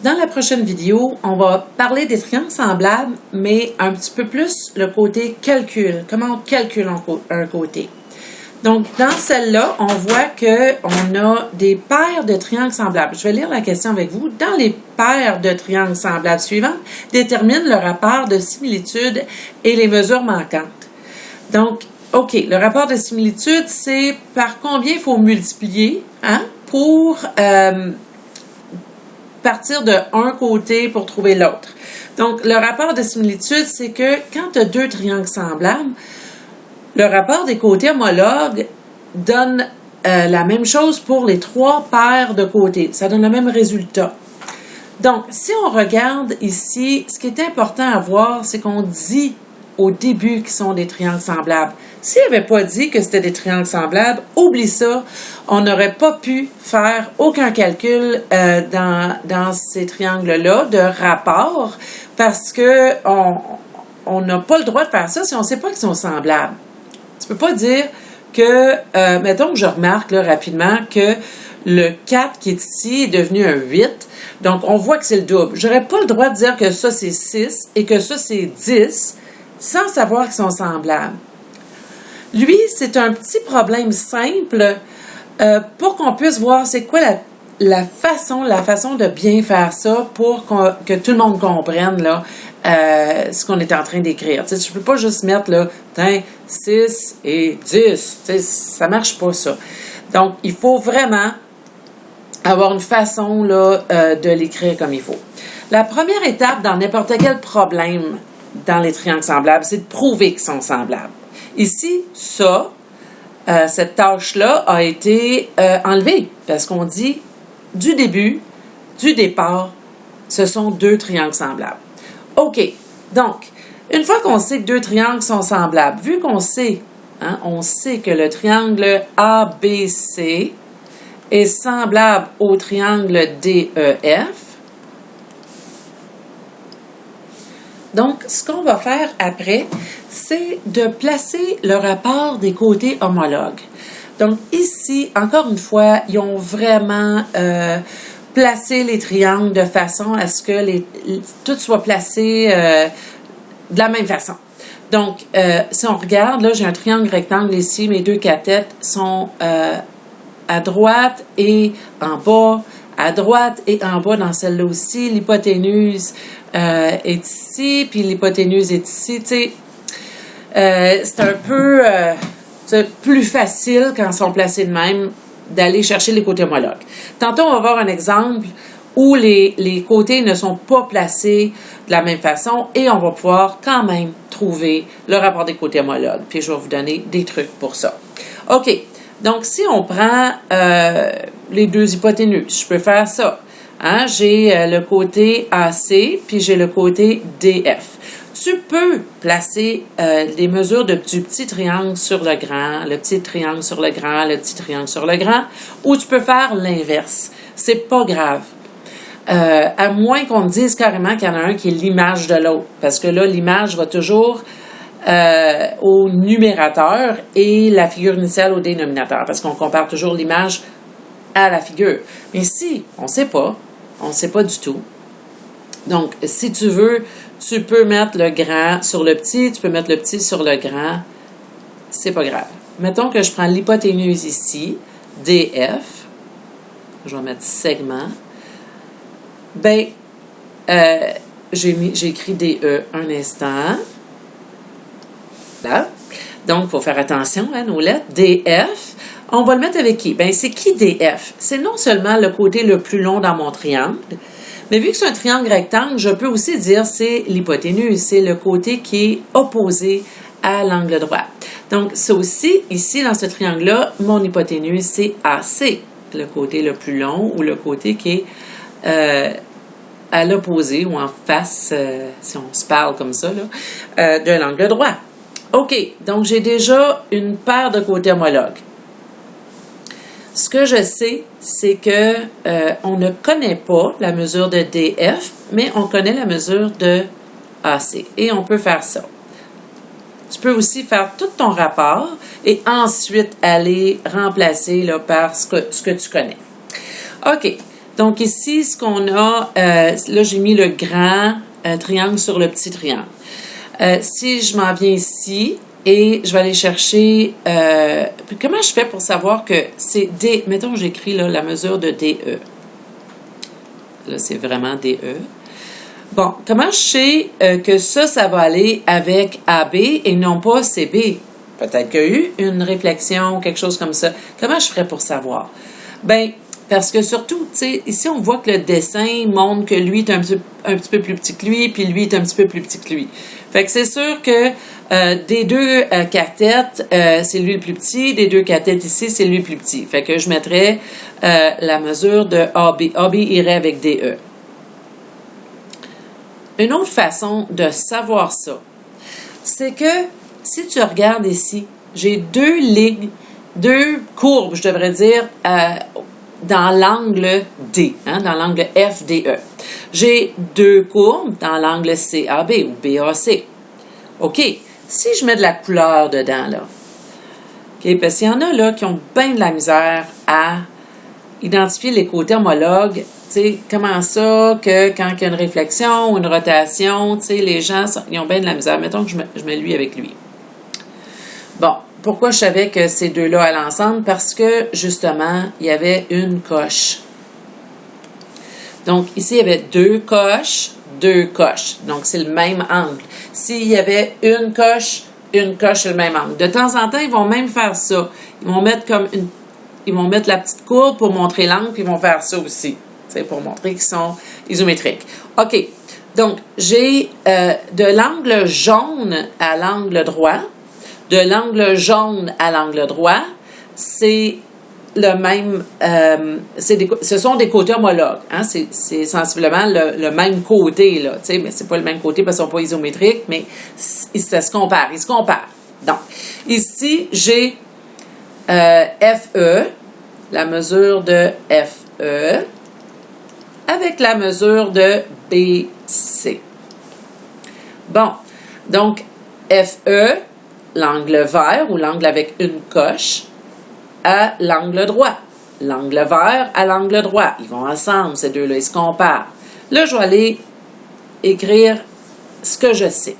Dans la prochaine vidéo, on va parler des triangles semblables, mais un petit peu plus le côté calcul. Comment on calcule un côté. Donc, dans celle-là, on voit qu'on a des paires de triangles semblables. Je vais lire la question avec vous. Dans les paires de triangles semblables suivantes, détermine le rapport de similitude et les mesures manquantes. Donc, OK, le rapport de similitude, c'est par combien il faut multiplier pour partir de un côté pour trouver l'autre. Donc, le rapport de similitude, c'est que quand tu as deux triangles semblables, le rapport des côtés homologues donne la même chose pour les trois paires de côtés. Ça donne le même résultat. Donc, si on regarde ici, ce qui est important à voir, c'est qu'on dit au début qu'ils sont des triangles semblables. S'il n'avait pas dit que c'était des triangles semblables, oublie ça, on n'aurait pas pu faire aucun calcul dans ces triangles-là de rapport parce que on n'a pas le droit de faire ça si on ne sait pas qu'ils sont semblables. Tu peux pas dire que, mettons que je remarque là, rapidement que le 4 qui est ici est devenu un 8. Donc, on voit que c'est le double. J'aurais pas le droit de dire que ça, c'est 6 et que ça, c'est 10 sans savoir qu'ils sont semblables. Lui, c'est un petit problème simple pour qu'on puisse voir c'est quoi la façon de bien faire ça pour que tout le monde comprenne là, ce qu'on est en train d'écrire. Tu sais, je ne peux pas juste mettre là, 6 et 10. Tu sais, ça ne marche pas ça. Donc, il faut vraiment avoir une façon là, de l'écrire comme il faut. La première étape dans n'importe quel problème dans les triangles semblables, c'est de prouver qu'ils sont semblables. Ici, cette tâche-là a été enlevée parce qu'on dit du départ, ce sont deux triangles semblables. OK. Donc, une fois qu'on sait que deux triangles sont semblables, vu qu'on sait, on sait que le triangle ABC est semblable au triangle DEF. Donc, ce qu'on va faire après, c'est de placer le rapport des côtés homologues. Donc, ici, encore une fois, ils ont vraiment placé les triangles de façon à ce que tout soit placé de la même façon. Donc, si on regarde, là, j'ai un triangle rectangle ici, mes deux cathètes sont à droite et en bas, à droite et en bas dans celle-là aussi. L'hypoténuse est ici, puis l'hypoténuse est ici. Tu sais, c'est un peu plus facile quand ils sont placés de même d'aller chercher les côtés homologues. Tantôt, on va voir un exemple où les côtés ne sont pas placés de la même façon et on va pouvoir quand même trouver le rapport des côtés homologues. Puis, je vais vous donner des trucs pour ça. OK. Donc, si on prend les deux hypoténuses, je peux faire ça. J'ai le côté AC, puis j'ai le côté DF. Tu peux placer les mesures du petit triangle sur le grand, le petit triangle sur le grand, le petit triangle sur le grand, ou tu peux faire l'inverse. C'est pas grave. À moins qu'on te dise carrément qu'il y en a un qui est l'image de l'autre, parce que là, l'image va toujours au numérateur et la figure initiale au dénominateur, parce qu'on compare toujours l'image à la figure. Mais si, on ne sait pas du tout. Donc, si tu veux, tu peux mettre le grand sur le petit, tu peux mettre le petit sur le grand, c'est pas grave. Mettons que je prends l'hypoténuse ici, DF, je vais mettre segment, j'ai écrit DE un instant. Là. Donc, il faut faire attention à nos lettres. DF, on va le mettre avec qui? C'est qui DF? C'est non seulement le côté le plus long dans mon triangle, mais vu que c'est un triangle rectangle, je peux aussi dire c'est l'hypoténuse, c'est le côté qui est opposé à l'angle droit. Donc, c'est aussi, ici, dans ce triangle-là, mon hypoténuse, c'est AC, le côté le plus long ou le côté qui est à l'opposé ou en face, si on se parle comme ça, là, de l'angle droit. OK, donc j'ai déjà une paire de côtés homologues. Ce que je sais, c'est que on ne connaît pas la mesure de DF, mais on connaît la mesure de AC. Et on peut faire ça. Tu peux aussi faire tout ton rapport et ensuite aller remplacer là, par ce que tu connais. OK. Donc ici, ce qu'on a, là j'ai mis le grand triangle sur le petit triangle. Si je m'en viens ici et je vais aller chercher, comment je fais pour savoir que c'est D, mettons que j'écris là la mesure de DE. Là c'est vraiment DE. Bon, comment je sais que ça va aller avec AB et non pas CB? Peut-être qu'il y a eu une réflexion, quelque chose comme ça. Comment je ferais pour savoir? Ben, parce que surtout, tu sais, ici, on voit que le dessin montre que lui est un petit peu plus petit que lui, puis lui est un petit peu plus petit que lui. Fait que c'est sûr que des deux cathètes, c'est lui le plus petit. Des deux cathètes ici, c'est lui le plus petit. Fait que je mettrais la mesure de AB. AB irait avec DE. Une autre façon de savoir ça, c'est que si tu regardes ici, j'ai deux lignes, deux courbes, je devrais dire, dans l'angle D, hein, dans l'angle FDE. J'ai deux courbes dans l'angle CAB ou BAC. OK, si je mets de la couleur dedans, là, OK, parce qu'il y en a là qui ont bien de la misère à identifier les côtés homologues. Tu sais, comment ça que quand il y a une réflexion ou une rotation, tu sais, les gens, ils ont bien de la misère. Mettons que je mets lui avec lui. Bon, pourquoi je savais que ces deux-là allaient ensemble? Parce que, justement, il y avait une coche. Donc, ici, il y avait deux coches. Donc, c'est le même angle. S'il y avait une coche, c'est le même angle. De temps en temps, ils vont même faire ça. Ils vont mettre la petite courbe pour montrer l'angle, puis ils vont faire ça aussi, pour montrer qu'ils sont isométriques. OK. Donc, j'ai de l'angle jaune à l'angle droit. De l'angle jaune à l'angle droit, c'est le même, ce sont des côtés homologues. Hein? C'est sensiblement le même côté, là. Mais c'est pas le même côté parce qu'ils ne sont pas isométriques, mais ça se compare. Ils se comparent. Donc, ici, j'ai FE, la mesure de FE, avec la mesure de BC. Bon, donc FE, l'angle vert ou l'angle avec une coche, à l'angle droit. L'angle vert à l'angle droit. Ils vont ensemble, ces deux-là, ils se comparent. Là, je vais aller écrire ce que je sais.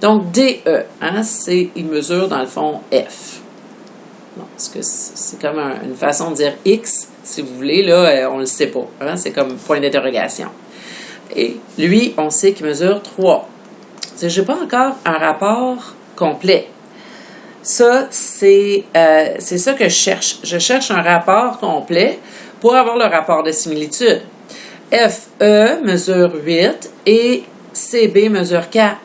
Donc, DE, hein, il mesure dans le fond F. Bon, parce que c'est comme une façon de dire X, si vous voulez, là, on ne le sait pas. Hein, c'est comme point d'interrogation. Et lui, on sait qu'il mesure 3. Je n'ai pas encore un rapport complet. Ça, c'est ça que je cherche. Je cherche un rapport complet pour avoir le rapport de similitude. FE mesure 8 et CB mesure 4.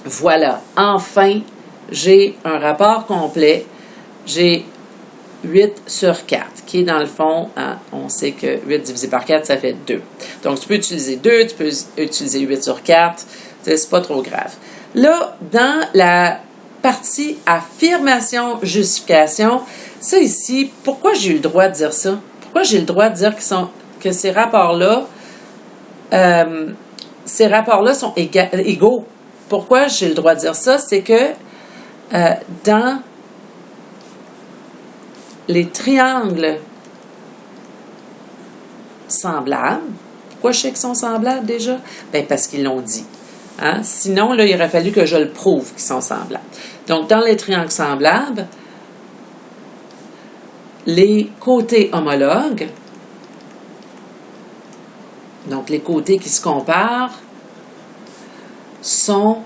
Voilà. Enfin, j'ai un rapport complet. J'ai 8 sur 4, qui est dans le fond, hein, on sait que 8 divisé par 4, ça fait 2. Donc, tu peux utiliser 2, tu peux utiliser 8 sur 4. C'est pas trop grave. Là, dans la partie affirmation-justification, ça ici, pourquoi j'ai eu le droit de dire ça? Pourquoi j'ai le droit de dire que ces rapports-là sont égaux? Pourquoi j'ai le droit de dire ça? C'est que dans les triangles semblables, pourquoi je sais qu'ils sont semblables déjà? Bien, parce qu'ils l'ont dit. Hein? Sinon, là, il aurait fallu que je le prouve qu'ils sont semblables. Donc, dans les triangles semblables, les côtés homologues, donc les côtés qui se comparent, sont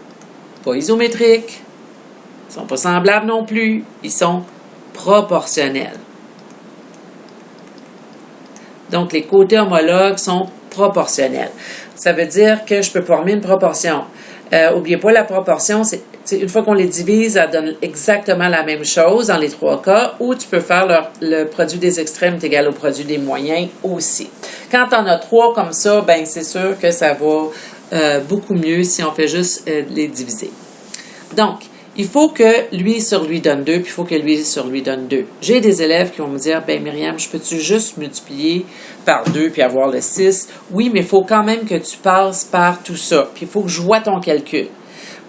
pas isométriques, ils sont pas semblables non plus, ils sont proportionnels. Donc, les côtés homologues sont proportionnels. Ça veut dire que je peux former une proportion. N'oubliez pas, la proportion, c'est une fois qu'on les divise, ça donne exactement la même chose dans les trois cas, ou tu peux faire le produit des extrêmes est égal au produit des moyens aussi. Quand on a trois comme ça, ben c'est sûr que ça va beaucoup mieux si on fait juste les diviser. Donc, il faut que lui sur lui donne 2, puis il faut que lui sur lui donne 2. J'ai des élèves qui vont me dire, ben Myriam, je peux-tu juste multiplier par 2 puis avoir le 6? Oui, mais il faut quand même que tu passes par tout ça. Puis il faut que je vois ton calcul.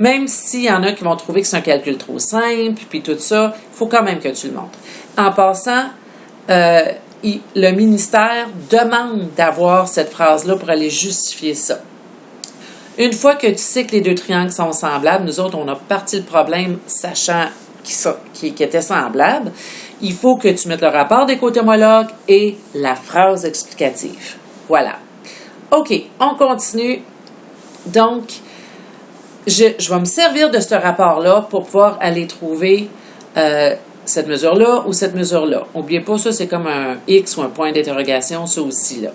Même s'il y en a qui vont trouver que c'est un calcul trop simple, puis tout ça, il faut quand même que tu le montres. En passant, le ministère demande d'avoir cette phrase-là pour aller justifier ça. Une fois que tu sais que les deux triangles sont semblables, nous autres, on a parti le problème sachant qu'ils étaient semblables. Il faut que tu mettes le rapport des côtés homologues et la phrase explicative. Voilà. OK, on continue. Donc, je vais me servir de ce rapport-là pour pouvoir aller trouver cette mesure-là ou cette mesure-là. N'oubliez pas, ça, c'est comme un X ou un point d'interrogation, ça aussi, là.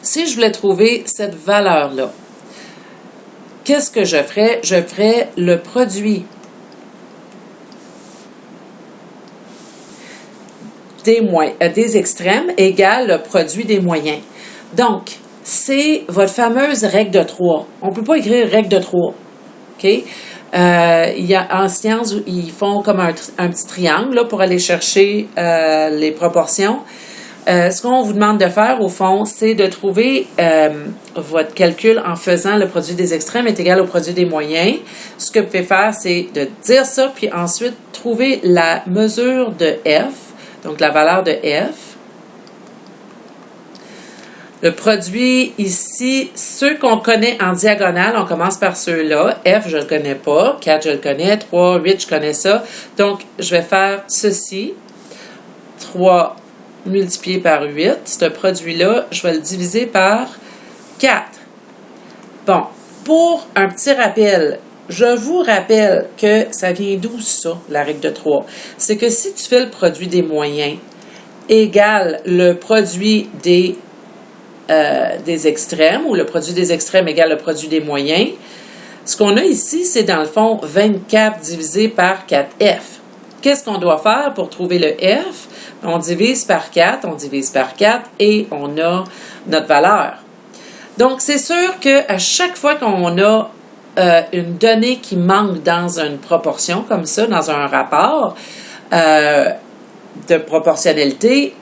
Si je voulais trouver cette valeur-là, qu'est-ce que je ferais? Je ferais le produit des extrêmes égale le produit des moyens. Donc, c'est votre fameuse règle de 3. On ne peut pas écrire règle de 3. OK? Il y a, en sciences, ils font comme un petit triangle là, pour aller chercher les proportions. Ce qu'on vous demande de faire, au fond, c'est de trouver votre calcul en faisant le produit des extrêmes est égal au produit des moyens. Ce que vous pouvez faire, c'est de dire ça, puis ensuite trouver la mesure de F, donc la valeur de F. Le produit ici, ceux qu'on connaît en diagonale, on commence par ceux-là. F, je ne le connais pas. 4, je le connais. 3, 8, je connais ça. Donc, je vais faire ceci. 3 multiplié par 8. Ce produit-là, je vais le diviser par 4. Bon, pour un petit rappel, je vous rappelle que ça vient d'où ça, la règle de 3? C'est que si tu fais le produit des moyens égale le produit des extrêmes, ou le produit des extrêmes égale le produit des moyens, ce qu'on a ici, c'est dans le fond 24 divisé par 4F. Qu'est-ce qu'on doit faire pour trouver le F? On divise par 4 et on a notre valeur. Donc, c'est sûr qu'à chaque fois qu'on a une donnée qui manque dans une proportion comme ça, dans un rapport de proportionnalité,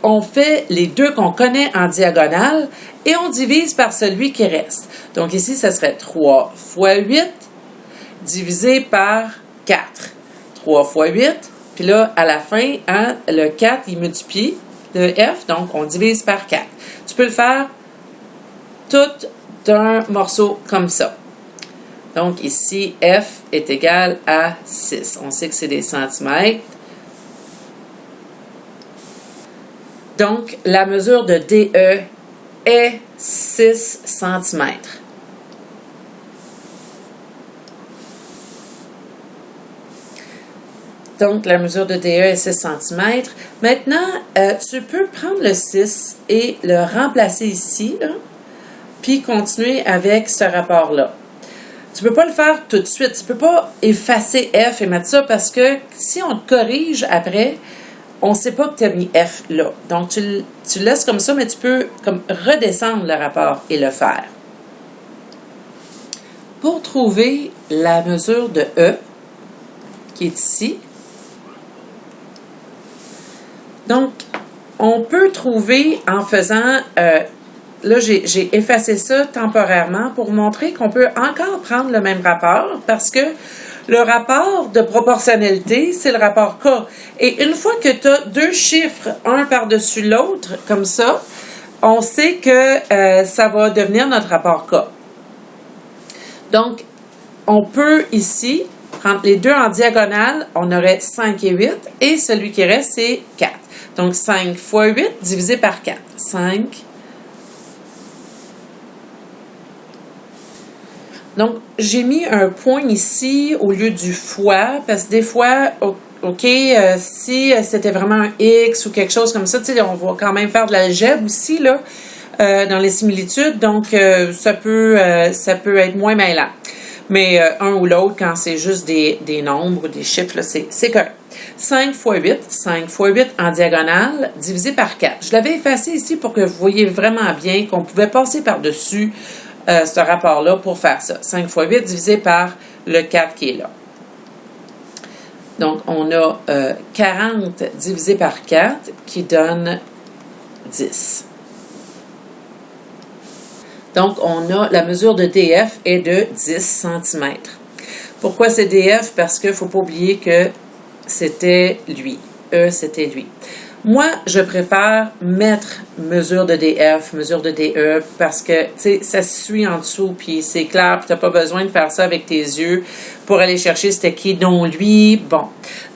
on fait les deux qu'on connaît en diagonale et on divise par celui qui reste. Donc ici, ce serait 3 fois 8 divisé par 4. 3 fois 8, puis là, à la fin, hein, le 4, il multiplie le F, donc on divise par 4. Tu peux le faire tout d'un morceau comme ça. Donc ici, F est égal à 6. On sait que c'est des centimètres. Donc, la mesure de DE est 6 cm. Donc, la mesure de DE est 6 cm. Maintenant, tu peux prendre le 6 et le remplacer ici, là, puis continuer avec ce rapport-là. Tu ne peux pas le faire tout de suite. Tu ne peux pas effacer F et mettre ça parce que si on te corrige après, on ne sait pas que tu as mis F là. Donc, tu laisses comme ça, mais tu peux comme redescendre le rapport et le faire. Pour trouver la mesure de E, qui est ici, donc, on peut trouver en faisant, là j'ai effacé ça temporairement pour montrer qu'on peut encore prendre le même rapport parce que le rapport de proportionnalité, c'est le rapport K. Et une fois que tu as deux chiffres, un par-dessus l'autre, comme ça, on sait que ça va devenir notre rapport K. Donc, on peut ici prendre les deux en diagonale, on aurait 5 et 8, et celui qui reste, c'est 4. Donc, 5 fois 8 divisé par 4. 5. Donc, j'ai mis un point ici au lieu du fois, parce que des fois, OK, si c'était vraiment un X ou quelque chose comme ça, tu sais, on va quand même faire de l'algèbre aussi, là, dans les similitudes, donc ça peut être moins mêlant. Mais un ou l'autre, quand c'est juste des nombres ou des chiffres, là, c'est correct. 5 fois 8 en diagonale, divisé par 4. Je l'avais effacé ici pour que vous voyez vraiment bien qu'on pouvait passer par-dessus ce rapport-là pour faire ça. 5 fois 8 divisé par le 4 qui est là. Donc, on a 40 divisé par 4 qui donne 10. Donc, on a la mesure de DF est de 10 cm. Pourquoi c'est DF? Parce qu'il ne faut pas oublier que c'était lui. E, c'était lui. Moi, je préfère mettre mesure de DF, mesure de DE, parce que, tu sais, ça se suit en dessous, puis c'est clair, puis t'as pas besoin de faire ça avec tes yeux pour aller chercher c'était qui, dont lui. Bon.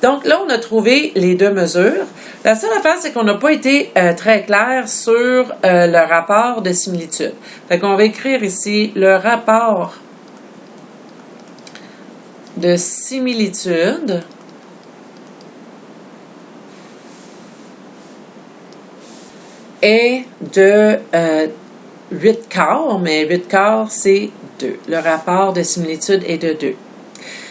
Donc là, on a trouvé les deux mesures. La seule affaire, c'est qu'on n'a pas été très clair sur le rapport de similitude. Fait qu'on va écrire ici le rapport de similitude est de 8 quarts, mais 8 quarts, c'est 2. Le rapport de similitude est de 2.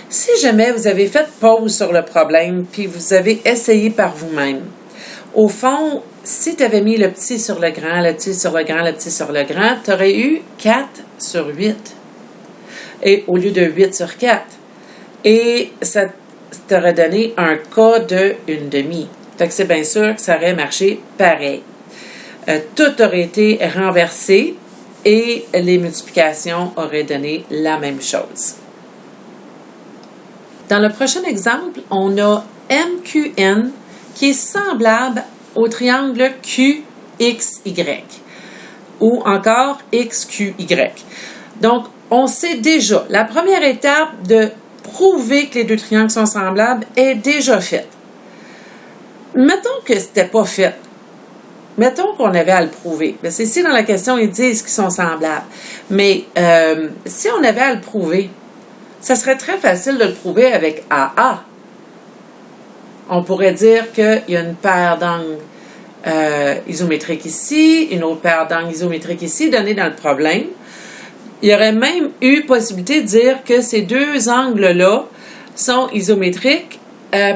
Si jamais vous avez fait pause sur le problème, puis vous avez essayé par vous-même, au fond, si tu avais mis le petit sur le grand, le petit sur le grand, le petit sur le grand, tu aurais eu 4 sur 8. Et au lieu de 8 sur 4. Et ça t'aurait donné un cas de 1/2. Fait que c'est bien sûr que ça aurait marché pareil. Tout aurait été renversé et les multiplications auraient donné la même chose. Dans le prochain exemple, on a MQN qui est semblable au triangle QXY ou encore XQY. Donc, on sait déjà, la première étape de prouver que les deux triangles sont semblables est déjà faite. Mettons que ce n'était pas fait. Mettons qu'on avait à le prouver. Parce que ici, dans la question, ils disent qu'ils sont semblables. Mais si on avait à le prouver, ça serait très facile de le prouver avec AA. On pourrait dire qu'il y a une paire d'angles isométriques ici, une autre paire d'angles isométriques ici, donnée dans le problème. Il y aurait même eu possibilité de dire que ces deux angles-là sont isométriques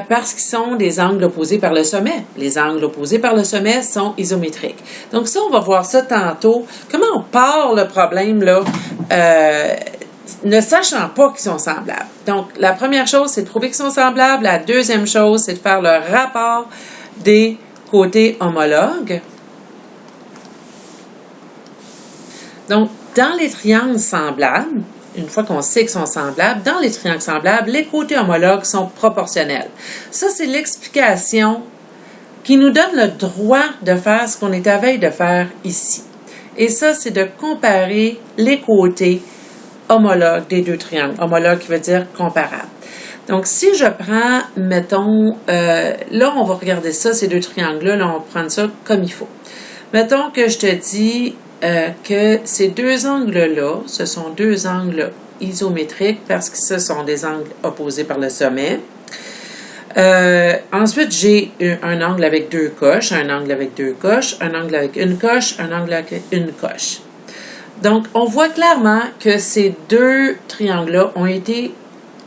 parce qu'ils sont des angles opposés par le sommet. Les angles opposés par le sommet sont isométriques. Donc ça, on va voir ça tantôt. Comment on part le problème là, ne sachant pas qu'ils sont semblables. Donc, la première chose, c'est de prouver qu'ils sont semblables. La deuxième chose, c'est de faire le rapport des côtés homologues. Donc, dans les triangles semblables, une fois qu'on sait qu'ils sont semblables, dans les triangles semblables, les côtés homologues sont proportionnels. Ça, c'est l'explication qui nous donne le droit de faire ce qu'on est à veille de faire ici. Et ça, c'est de comparer les côtés homologues des deux triangles. Homologue qui veut dire comparable. Donc, si je prends, mettons, là, on va regarder ça, ces deux triangles-là, là, on va prendre ça comme il faut. Mettons que je te dis que ces deux angles-là, ce sont deux angles isométriques parce que ce sont des angles opposés par le sommet. Ensuite, j'ai un angle avec deux coches, un angle avec deux coches, un angle avec une coche, un angle avec une coche. Donc, on voit clairement que ces deux triangles-là ont été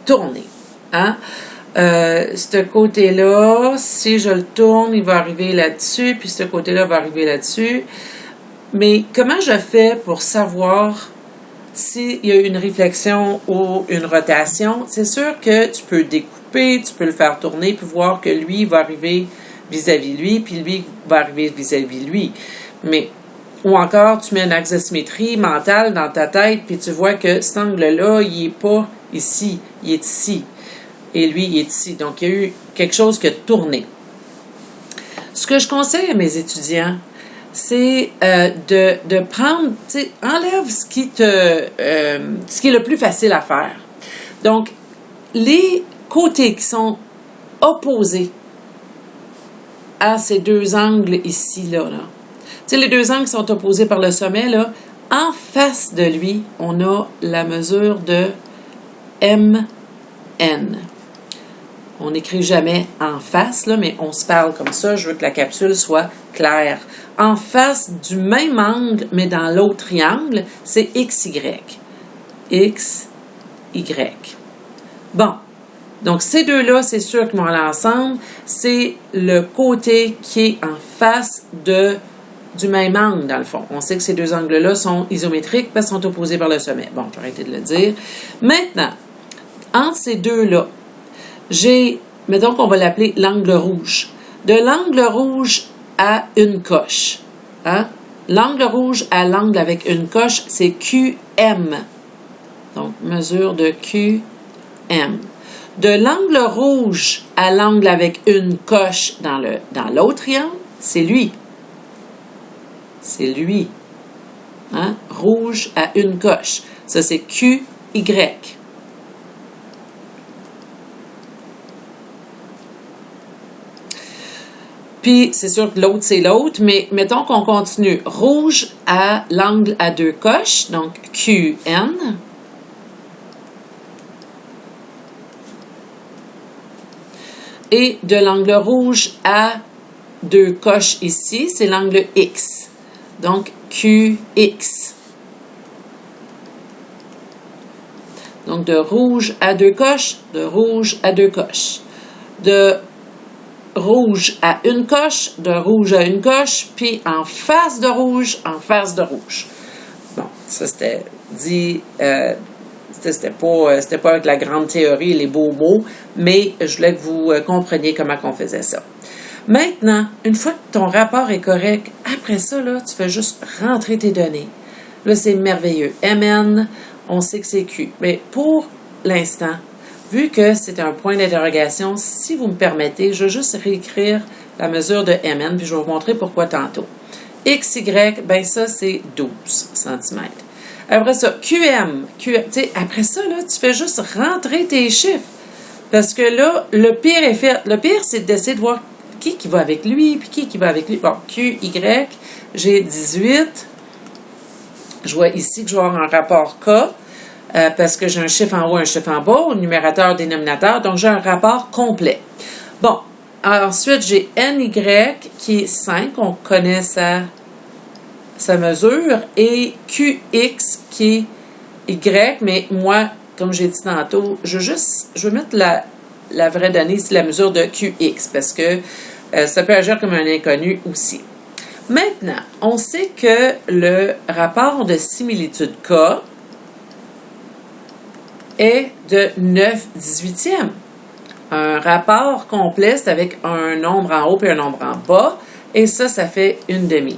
tournés. Hein? Ce côté-là, si je le tourne, il va arriver là-dessus, puis ce côté-là va arriver là-dessus. Mais comment je fais pour savoir s'il y a une réflexion ou une rotation? C'est sûr que tu peux découper, tu peux le faire tourner, puis voir que lui va arriver vis-à-vis lui, puis lui va arriver vis-à-vis lui. Mais, ou encore, tu mets un axe de symétrie mentale dans ta tête, puis tu vois que cet angle-là, il n'est pas ici, il est ici. Et lui, il est ici. Donc, il y a eu quelque chose qui a tourné. Ce que je conseille à mes étudiants, c'est de prendre, tu sais, enlève ce qui est le plus facile à faire. Donc, les côtés qui sont opposés à ces deux angles ici, là. Tu sais, les deux angles qui sont opposés par le sommet, là, en face de lui, on a la mesure de MN. On n'écrit jamais en face, là, mais on se parle comme ça. Je veux que la capsule soit claire. En face du même angle, mais dans l'autre triangle, c'est XY. XY. Bon. Donc, ces deux-là, c'est sûr qu'ils vont aller ensemble. C'est le côté qui est en face du même angle, dans le fond. On sait que ces deux angles-là sont isométriques parce qu'ils sont opposés par le sommet. Bon, j'ai arrêté de le dire. Maintenant, entre ces deux-là, mettons qu'on va l'appeler l'angle rouge. De l'angle rouge à une coche. Hein? L'angle rouge à l'angle avec une coche, c'est QM. Donc, mesure de QM. De l'angle rouge à l'angle avec une coche dans l'autre triangle, c'est lui. C'est lui. Hein? Rouge à une coche. Ça, c'est QY. Puis, c'est sûr que l'autre, c'est l'autre, mais mettons qu'on continue. Rouge à l'angle à deux coches, donc QN. Et de l'angle rouge à deux coches ici, c'est l'angle X. Donc, QX. Donc, de rouge à deux coches, de rouge à deux coches. De rouge à une coche, de rouge à une coche, puis en face de rouge, en face de rouge. Bon, ça c'était dit, c'était pas avec la grande théorie et les beaux mots, mais je voulais que vous compreniez comment on faisait ça. Maintenant, une fois que ton rapport est correct, après ça, là, tu fais juste rentrer tes données. Là, c'est merveilleux. MN, on sait que c'est Q. Mais pour l'instant, vu que c'est un point d'interrogation, si vous me permettez, je vais juste réécrire la mesure de MN, puis je vais vous montrer pourquoi tantôt. XY, ben ça, c'est 12 cm. Après ça, QM, tu sais, après ça, là, tu fais juste rentrer tes chiffres. Parce que là, le pire est fait. Le pire, c'est d'essayer de voir qui va avec lui, puis qui va avec lui. Bon, QY, j'ai 18. Je vois ici que je vais avoir un rapport K. Parce que j'ai un chiffre en haut, un chiffre en bas, au numérateur, dénominateur, donc j'ai un rapport complet. Bon, ensuite, j'ai NY qui est 5, on connaît sa mesure, et QX qui est Y, mais moi, comme j'ai dit tantôt, je vais mettre la vraie donnée, c'est la mesure de QX, parce que ça peut agir comme un inconnu aussi. Maintenant, on sait que le rapport de similitude K est de 9/18. Un rapport complet, c'est avec un nombre en haut et un nombre en bas, et ça fait une demi.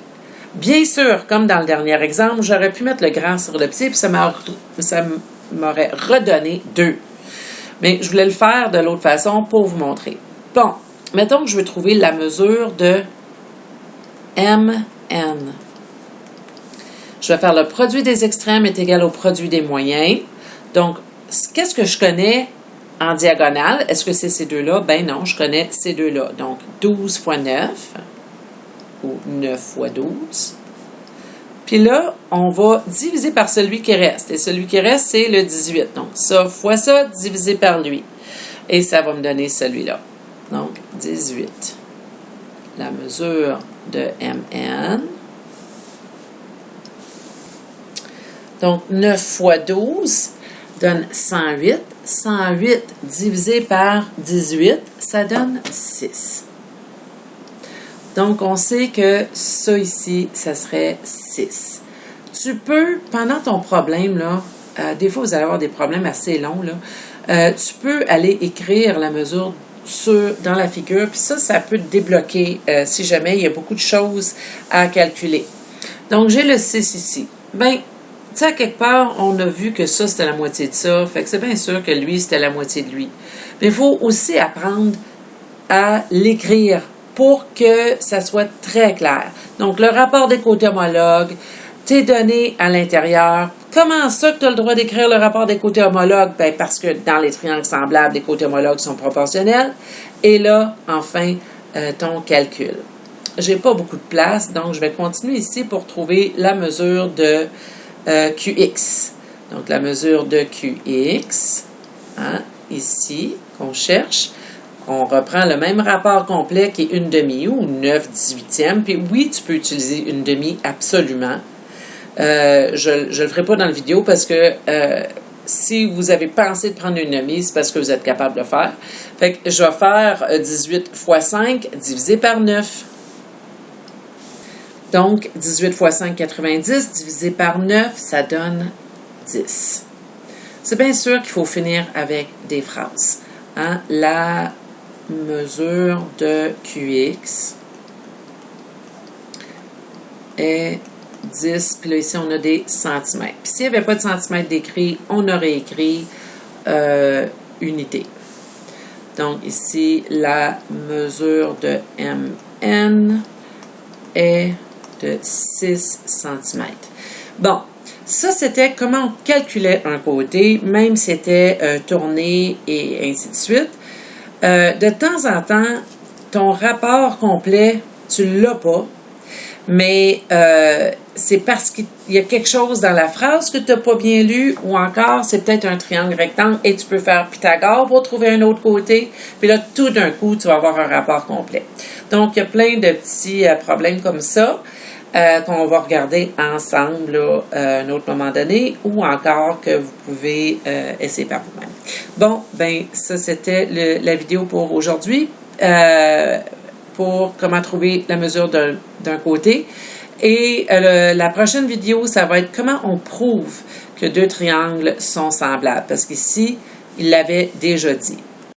Bien sûr, comme dans le dernier exemple, j'aurais pu mettre le grand sur le petit, puis ça m'aurait redonné 2. Mais je voulais le faire de l'autre façon pour vous montrer. Bon, mettons que je veux trouver la mesure de MN. Je vais faire le produit des extrêmes est égal au produit des moyens. Donc, qu'est-ce que je connais en diagonale? Est-ce que c'est ces deux-là? Ben non, je connais ces deux-là. Donc, 12 fois 9, ou 9 fois 12. Puis là, on va diviser par celui qui reste. Et celui qui reste, c'est le 18. Donc, ça fois ça, divisé par lui. Et ça va me donner celui-là. Donc, 18. La mesure de MN. Donc, 9 fois 12 donne 108. 108 divisé par 18, ça donne 6. Donc, on sait que ça ici, ça serait 6. Tu peux, pendant ton problème, là, des fois, vous allez avoir des problèmes assez longs, là, tu peux aller écrire la mesure dans la figure, puis ça peut te débloquer si jamais il y a beaucoup de choses à calculer. Donc, j'ai le 6 ici. Bien, tu sais, à quelque part, on a vu que ça, c'était la moitié de ça. Fait que c'est bien sûr que lui, c'était la moitié de lui. Mais il faut aussi apprendre à l'écrire pour que ça soit très clair. Donc, le rapport des côtés homologues, tes données à l'intérieur. Comment ça que tu as le droit d'écrire le rapport des côtés homologues? Ben, parce que dans les triangles semblables, les côtés homologues sont proportionnels. Et là, enfin, ton calcul. J'ai pas beaucoup de place, donc je vais continuer ici pour trouver la mesure de QX. Donc, la mesure de QX, hein, ici, qu'on cherche. On reprend le même rapport complet qui est une demi ou 9/18. Puis oui, tu peux utiliser une demi absolument. Je ne le ferai pas dans la vidéo parce que si vous avez pensé de prendre une demi, c'est parce que vous êtes capable de le faire. Fait que je vais faire 18 fois 5 divisé par 9. Donc, 18 fois 5, 90, divisé par 9, ça donne 10. C'est bien sûr qu'il faut finir avec des phrases. Hein? La mesure de QX est 10, puis là, ici, on a des centimètres. Puis s'il n'y avait pas de centimètres d'écrit, on aurait écrit unité. Donc, ici, la mesure de MN est de 6 cm. Bon, ça c'était comment on calculait un côté, même si c'était tourné et ainsi de suite. De temps en temps, ton rapport complet, tu l'as pas, mais c'est parce qu'il y a quelque chose dans la phrase que tu n'as pas bien lu, ou encore c'est peut-être un triangle rectangle et tu peux faire Pythagore pour trouver un autre côté, puis là tout d'un coup tu vas avoir un rapport complet. Donc il y a plein de petits problèmes comme ça qu'on va regarder ensemble là, à un autre moment donné, ou encore que vous pouvez essayer par vous-même. Bon, ben ça c'était la vidéo pour aujourd'hui, pour comment trouver la mesure d'un côté. Et la prochaine vidéo, ça va être comment on prouve que deux triangles sont semblables, parce qu'ici, il l'avait déjà dit.